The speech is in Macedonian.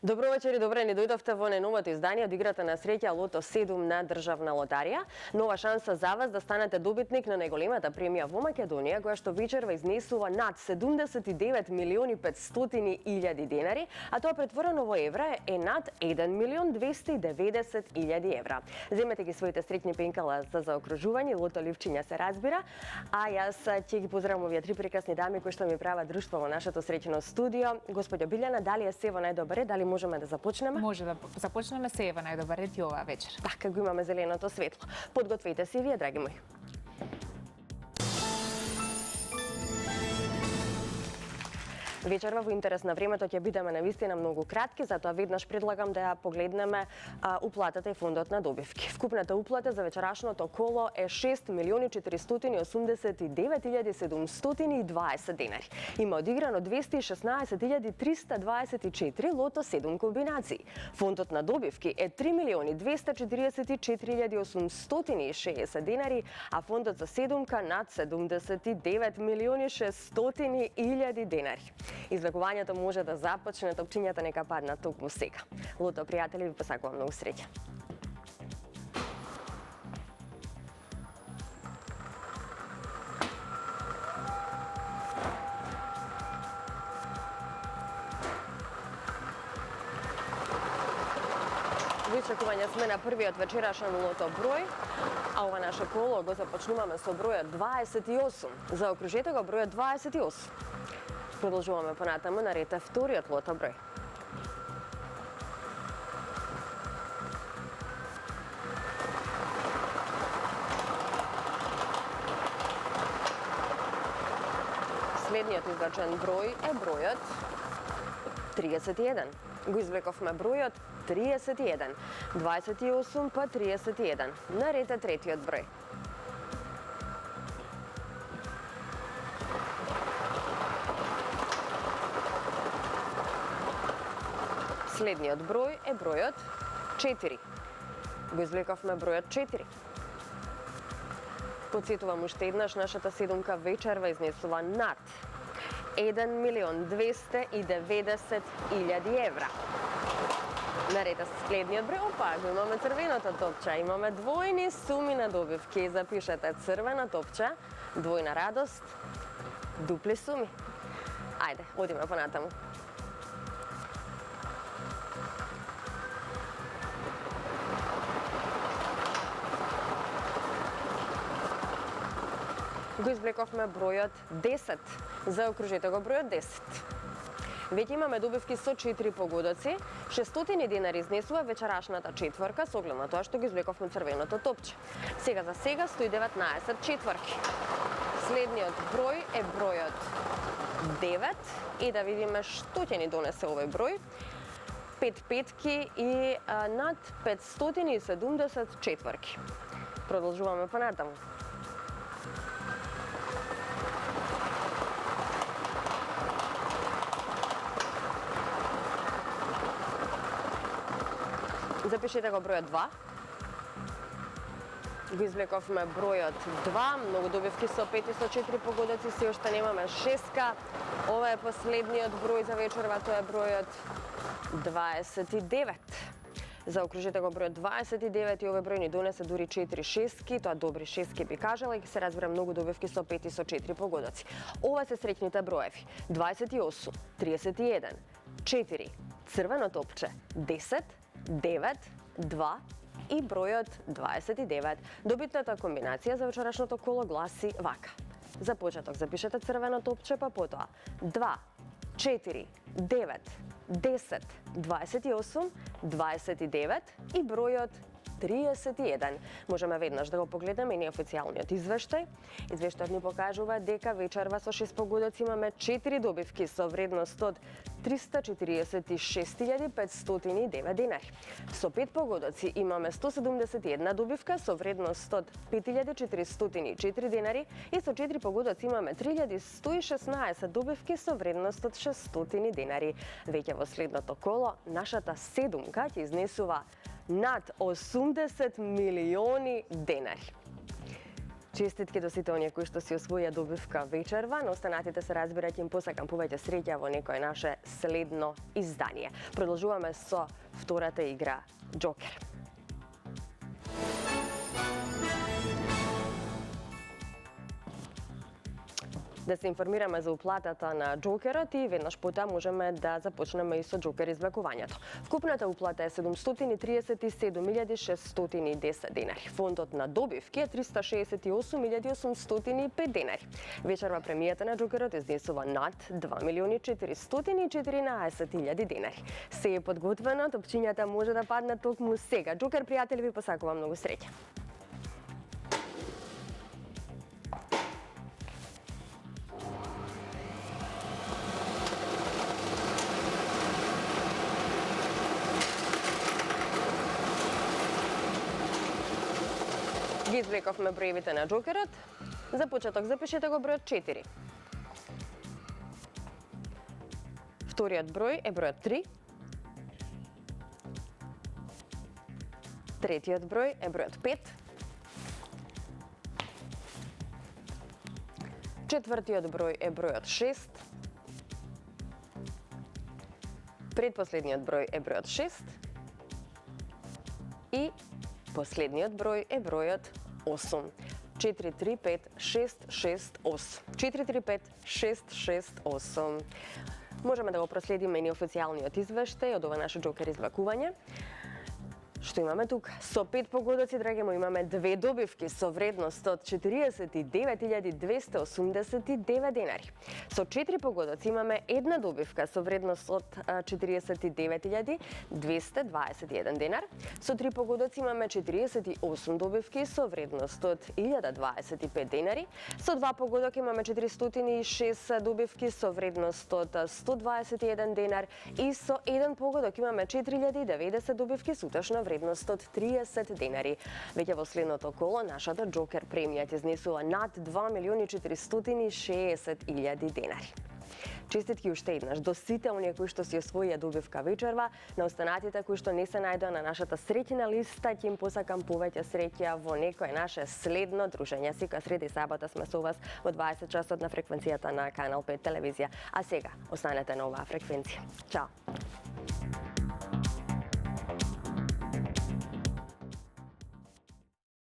Добро вечер и добре ни дојдовте во најновото издание од играта на среќа Лото 7 на Државна лотарија. Нова шанса за вас да станете добитник на најголемата премија во Македонија, која што вечерва изнесува над 79.500.000 денари, а тоа претворено во евра е над 1.290.000 евра. Земете ги своите среќни пенкала за заокружување, лото ливчиња се разбира, а јас ќе ги поздравам овие три прекрасни дами кои што ми прават друштво во нашето среќно студио. Господјо Билјана, дали е се во најдобар ред? Дали можеме да започнеме? Може да започнеме се во најдобар ред и оваа вечер. Така го имаме зеленото светло. Подгответе се и вие, драги мои. Вечерва во интерес на времето ќе бидеме навистина многу кратки, затоа веднаш предлагам да ја погледнеме уплатата и фондот на добивки. Вкупната уплата за вечерашното коло е 6.489.720 денари. Има одиграно 216.324 лото 7 комбинации. Фондот на добивки е 3.244.860 денари, а фондот за седумка над 79.600.000 денари. Излекувањето може да започне, топчињата нека паднат токму сега. Лото, пријатели, ви посакувам многу среќа. Во очекување сме на првиот вечерашен лото број, а ова наше коло го започнуваме со бројот 28. Заокружете го бројот 28. Продолжуваме понатаму на ред вториот лото број. Следниот излачен број е бројот 31. Го извлековме бројот 31. 28 па 31. На ред е третиот број. Следниот број е бројот 4. Го извлековме бројот 4. Подсетувам уште еднаш, нашата седумка вечерва изнесува над 1.290.000 евра. Наред е следниот број. Опа, го имаме црвеното топче. Имаме двојни суми на добивки. Запишете црвена топче, двојна радост, дупли суми. Ајде, одиме понатаму. Го извлековме бројот 10. Заокружете го бројот 10. Веќе имаме добивки со 4 погодоци. 600 денари изнесува вечерашната четврка, со оглед на тоа што го извлековме црвеното топче. Сега за сега 119 четврки. Следниот број е бројот 9 и да видиме што ќе ни донесе овој број. 5 петки и над 570 четврки. Продолжуваме понатаму. Запишете го бројот 2. Го извлековме бројот 2. Многу добивки со 5 и со 4 погодоци. Се уште немаме шеска. Ова е последниот број за вечерва. Тоа е бројот 29. Заокружете го бројот 29 и овој број ни донесе дури 4 шески. Тоа добри шески би кажала и се разбира многу добивки со 5 и со 4 погодоци. Ова се среќните броеви. 28, 31, 4, црвено топче, 10, 9, 2 и бројот 29. Добитната комбинација за вечерашното коло гласи вака. За почеток запишете црвено топче, па потоа 2, 4, 9, 10, 28, 29 и бројот 31. Можеме веднаш да го погледнеме и неофицијалниот извештај. Извештајот ни покажува дека вечерва со 6 погодоци имаме 4 добивки со вредност од 346.509 денари. Со 5 погодоци имаме 171 добивка со вредност од 5.404 денари и со 4 погодоци имаме 3.116 добивки со вредност од 600 денари. Веќе во следното коло нашата седумка ќе изнесува над 80 милиони денари. Честитки до сите оние кои што си освоја добивка вечерва, но останатите се разбирате им посакампувајте среќа во некое наше следно издание. Продолжуваме со втората игра Джокер. Да се информираме за уплатата на Джокерот и веднаш потоа можеме да започнеме и со Джокер извлекувањето. Вкупната уплата е 737.610 денари. Фондот на добивки е 368.805 денари. Вечерва премијата на Джокерот изнесува над 2.414.000 денари. Се е подготвено, топчињата може да паднат токму сега. Джокер, пријатели, ви посакува многу среќа. Ги извлековме броевите на Джокерот. За почеток запишете го бројот 4. Вториот број е бројот 3. Третиот број е бројот 5. Четвртиот број е бројот 6. Предпоследниот број е бројот 6. И последниот број е бројот 8. 435-668. 435-668. Можеме да го проследиме и неофицијалниот извештај од ова наше Джокер извлекување. Што имаме тук? Со 5 погодоци, драги мои, имаме 2 добивки со вредност од 49.289 денари. Со 4 погодоци имаме една добивка со вредност од 49.221 денар. Со 3 погодоци имаме 48 добивки со вредност од 1025 денари. Со 2 погодоци имаме 406 добивки со вредност од 121 денар и со 1 погодок имаме 4090 добивки со утешна вредност од 30 денари. Веќе во следното коло нашата Джокер премија изнесува над 2.460.000 денари. Честитки уште еднаш до сите оние кои што си освоија добивка вечерва, на останатите кои што не се најдоа на нашата среќна листа, ќе им посакам повеќе среќа во некое наше следно дружење. Сека среда и сабота сме со вас во 20 часот на фреквенцијата на Канал 5 телевизија. А сега останете на оваа фреквенција. Чао!